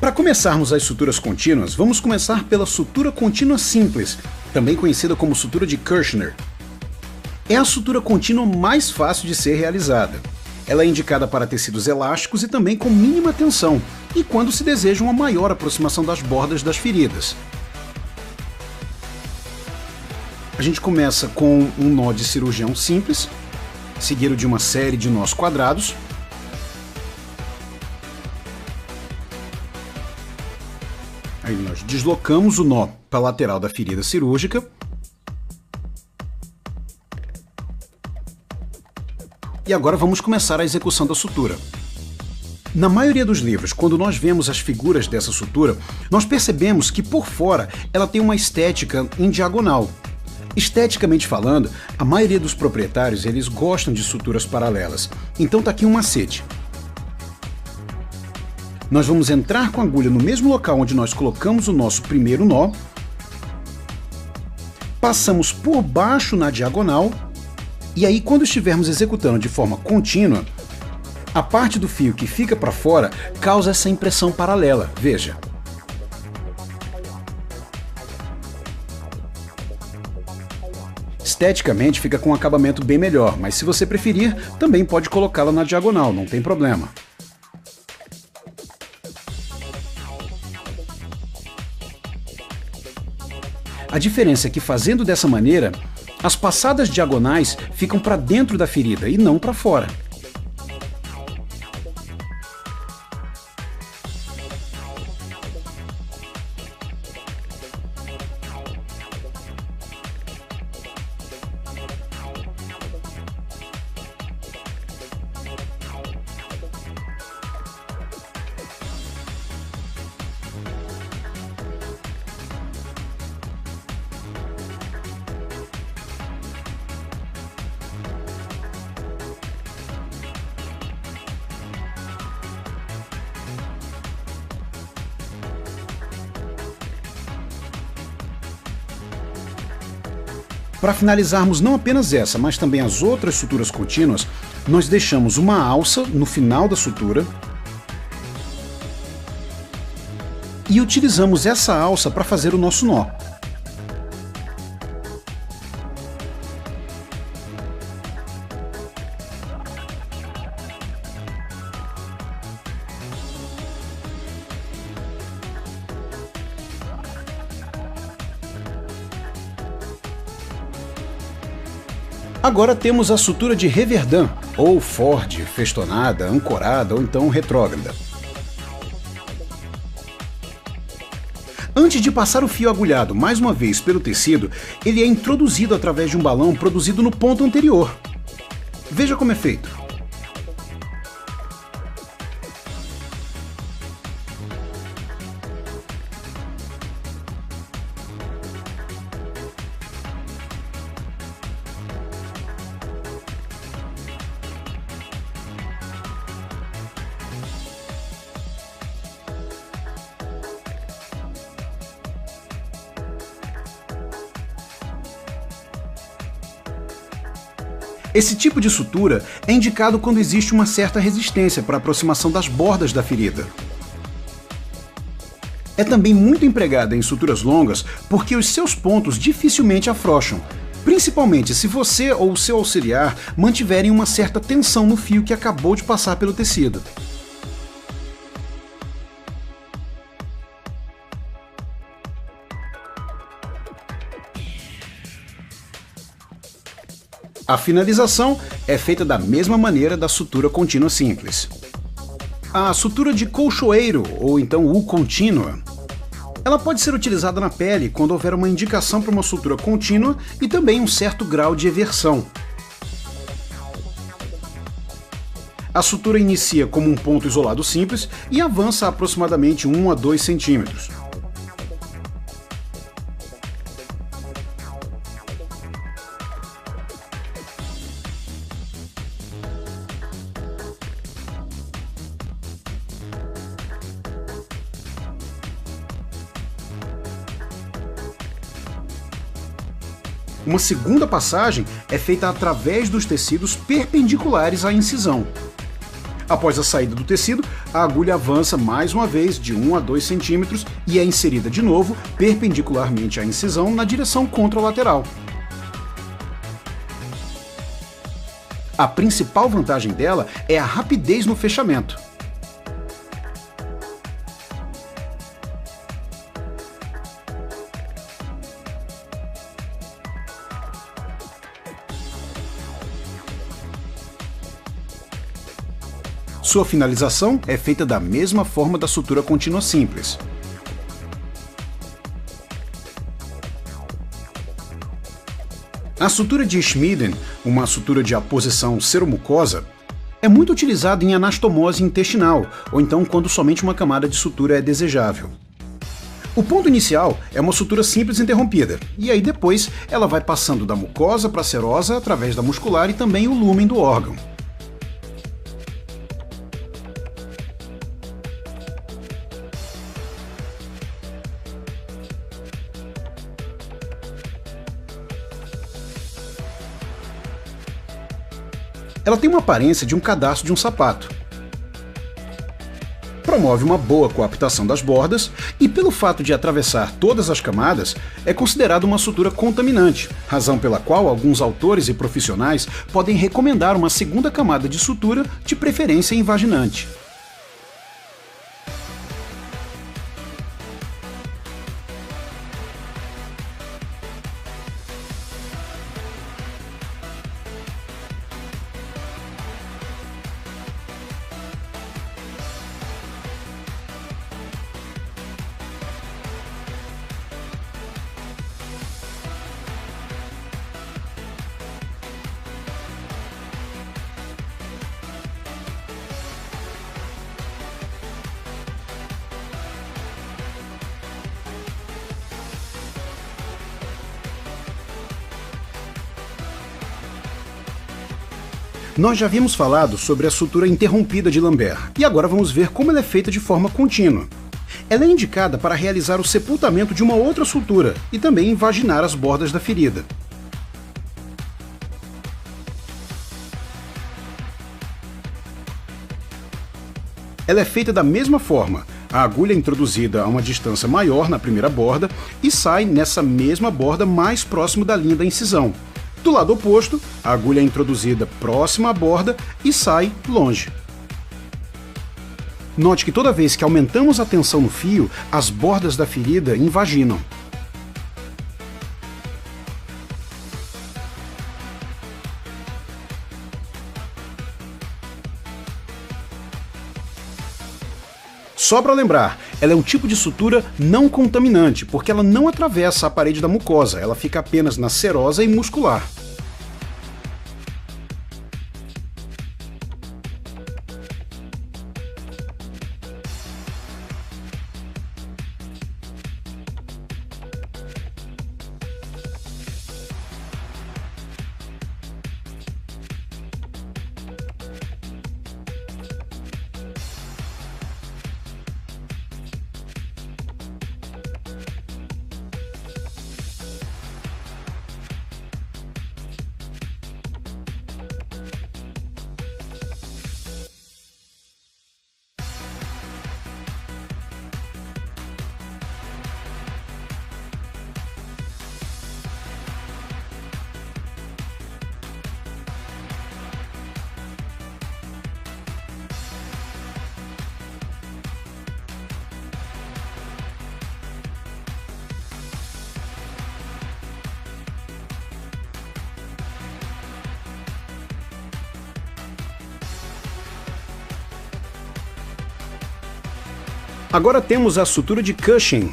Para começarmos as suturas contínuas, vamos começar pela sutura contínua simples, também conhecida como sutura de Kirchner. É a sutura contínua mais fácil de ser realizada. Ela é indicada para tecidos elásticos e também com mínima tensão, e quando se deseja uma maior aproximação das bordas das feridas. A gente começa com um nó de cirurgião simples, seguido de uma série de nós quadrados. Aí nós deslocamos o nó para a lateral da ferida cirúrgica. E agora vamos começar a execução da sutura. Na maioria dos livros, quando nós vemos as figuras dessa sutura, nós percebemos que por fora ela tem uma estética em diagonal. Esteticamente falando, a maioria dos proprietários eles gostam de suturas paralelas. Então tá aqui um macete. Nós vamos entrar com a agulha no mesmo local onde nós colocamos o nosso primeiro nó, passamos por baixo na diagonal, e aí quando estivermos executando de forma contínua, a parte do fio que fica para fora causa essa impressão paralela, veja. Esteticamente fica com um acabamento bem melhor, mas se você preferir, também pode colocá-la na diagonal, não tem problema. A diferença é que fazendo dessa maneira, as passadas diagonais ficam para dentro da ferida e não para fora. Para finalizarmos não apenas essa, mas também as outras suturas contínuas, nós deixamos uma alça no final da sutura e utilizamos essa alça para fazer o nosso nó. Agora temos a sutura de Reverdun, ou Ford, festonada, ancorada ou então retrógrada. Antes de passar o fio agulhado mais uma vez pelo tecido, ele é introduzido através de um balão produzido no ponto anterior. Veja como é feito. Esse tipo de sutura é indicado quando existe uma certa resistência para a aproximação das bordas da ferida. É também muito empregada em suturas longas porque os seus pontos dificilmente afrouxam, principalmente se você ou o seu auxiliar mantiverem uma certa tensão no fio que acabou de passar pelo tecido. A finalização é feita da mesma maneira da sutura contínua simples. A sutura de colchoeiro, ou então U contínua, ela pode ser utilizada na pele quando houver uma indicação para uma sutura contínua e também um certo grau de eversão. A sutura inicia como um ponto isolado simples e avança aproximadamente 1 a 2 centímetros. Uma segunda passagem é feita através dos tecidos perpendiculares à incisão. Após a saída do tecido, a agulha avança mais uma vez de 1 a 2 centímetros e é inserida de novo perpendicularmente à incisão na direção contralateral. A principal vantagem dela é a rapidez no fechamento. Sua finalização é feita da mesma forma da sutura contínua simples. A sutura de Schmiden, uma sutura de aposição seromucosa, é muito utilizada em anastomose intestinal, ou então quando somente uma camada de sutura é desejável. O ponto inicial é uma sutura simples interrompida, e aí depois ela vai passando da mucosa para a serosa através da muscular e também o lúmen do órgão. Ela tem uma aparência de um cadarço de um sapato. Promove uma boa coaptação das bordas e, pelo fato de atravessar todas as camadas, é considerada uma sutura contaminante, razão pela qual alguns autores e profissionais podem recomendar uma segunda camada de sutura, de preferência invaginante. Nós já havíamos falado sobre a sutura interrompida de Lambert, e agora vamos ver como ela é feita de forma contínua. Ela é indicada para realizar o sepultamento de uma outra sutura e também invaginar as bordas da ferida. Ela é feita da mesma forma. A agulha é introduzida a uma distância maior na primeira borda e sai nessa mesma borda mais próximo da linha da incisão. Do lado oposto, a agulha é introduzida próxima à borda e sai longe. Note que toda vez que aumentamos a tensão no fio, as bordas da ferida invaginam. Só para lembrar, ela é um tipo de sutura não contaminante, porque ela não atravessa a parede da mucosa, ela fica apenas na serosa e muscular. Agora temos a sutura de Cushing.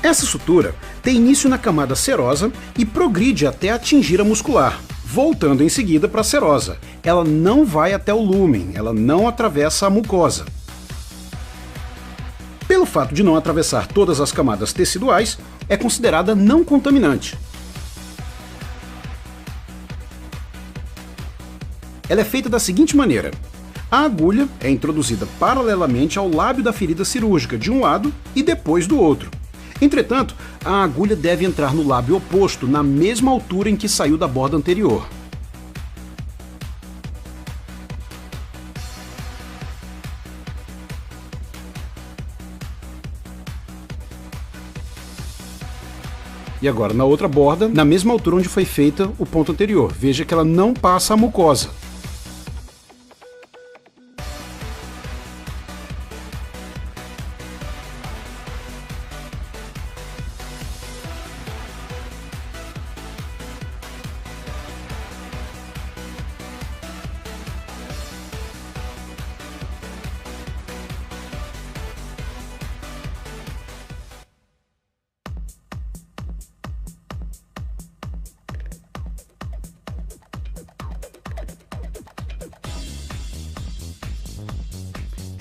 Essa sutura tem início na camada serosa e progride até atingir a muscular, voltando em seguida para a serosa. Ela não vai até o lúmen, ela não atravessa a mucosa. Pelo fato de não atravessar todas as camadas teciduais, é considerada não contaminante. Ela é feita da seguinte maneira. A agulha é introduzida paralelamente ao lábio da ferida cirúrgica de um lado e depois do outro. Entretanto, a agulha deve entrar no lábio oposto na mesma altura em que saiu da borda anterior. E agora na outra borda, na mesma altura onde foi feita o ponto anterior. Veja que ela não passa a mucosa.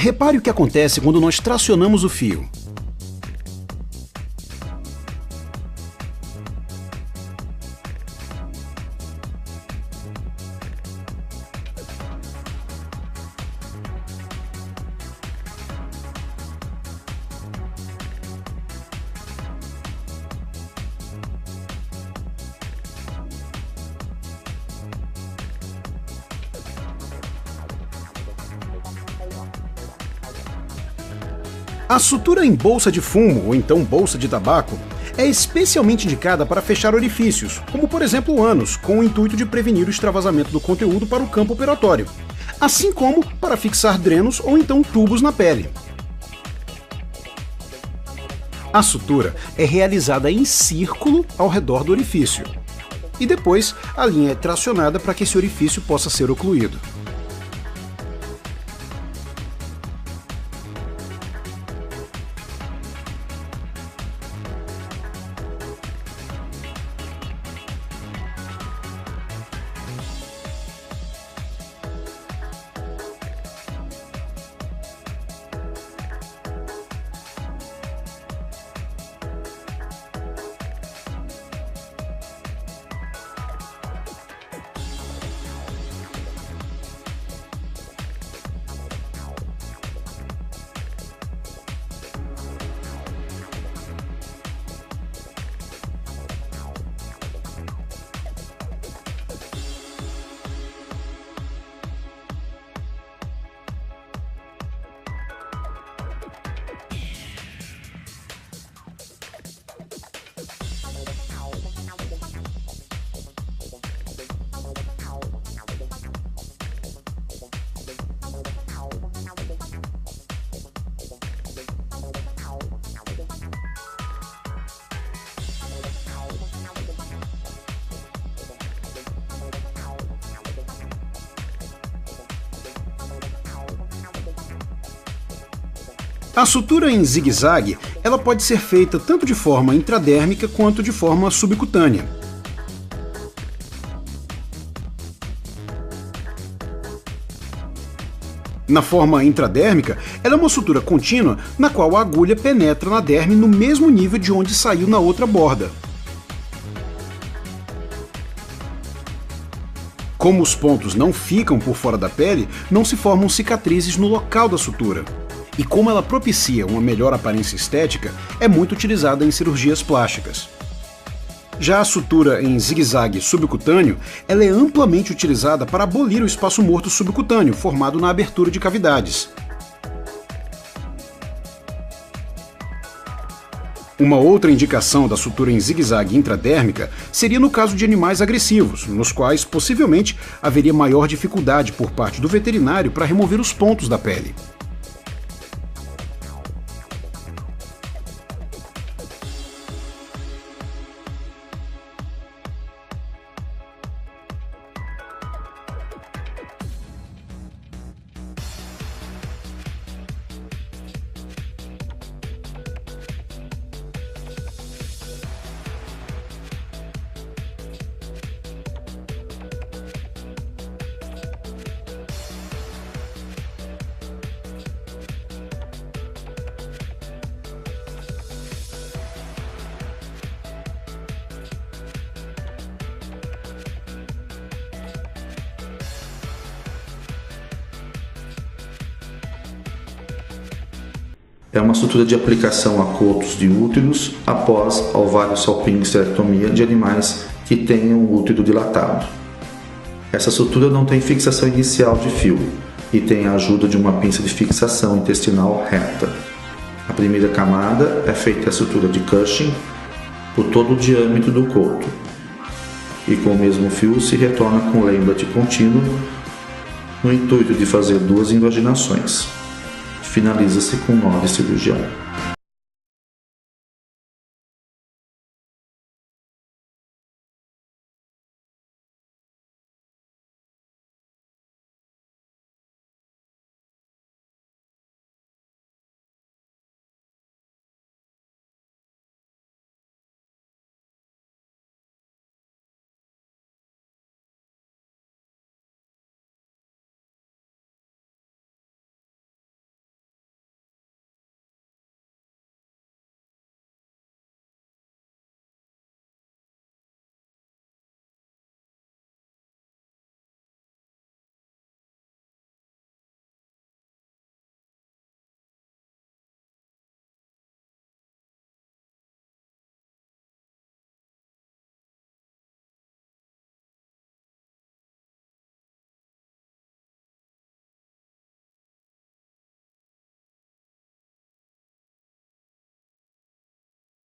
Repare o que acontece quando nós tracionamos o fio. A sutura em bolsa de fumo, ou então bolsa de tabaco, é especialmente indicada para fechar orifícios, como por exemplo o ânus, com o intuito de prevenir o extravasamento do conteúdo para o campo operatório, assim como para fixar drenos ou então tubos na pele. A sutura é realizada em círculo ao redor do orifício, e depois a linha é tracionada para que esse orifício possa ser ocluído. A sutura em zigue-zague, ela pode ser feita tanto de forma intradérmica quanto de forma subcutânea. Na forma intradérmica, ela é uma sutura contínua na qual a agulha penetra na derme no mesmo nível de onde saiu na outra borda. Como os pontos não ficam por fora da pele, não se formam cicatrizes no local da sutura. E como ela propicia uma melhor aparência estética, é muito utilizada em cirurgias plásticas. Já a sutura em zigue-zague subcutâneo, ela é amplamente utilizada para abolir o espaço morto subcutâneo, formado na abertura de cavidades. Uma outra indicação da sutura em zigue-zague intradérmica seria no caso de animais agressivos, nos quais possivelmente haveria maior dificuldade por parte do veterinário para remover os pontos da pele. É uma sutura de aplicação a cotos de úteros após ovário-salpingo-esterectomia de animais que tenham o útero dilatado. Essa sutura não tem fixação inicial de fio e tem a ajuda de uma pinça de fixação intestinal reta. A primeira camada é feita a sutura de Cushing por todo o diâmetro do coto, e com o mesmo fio se retorna com lembrete contínuo no intuito de fazer 2 invaginações. Finaliza-se com 9 cirurgião.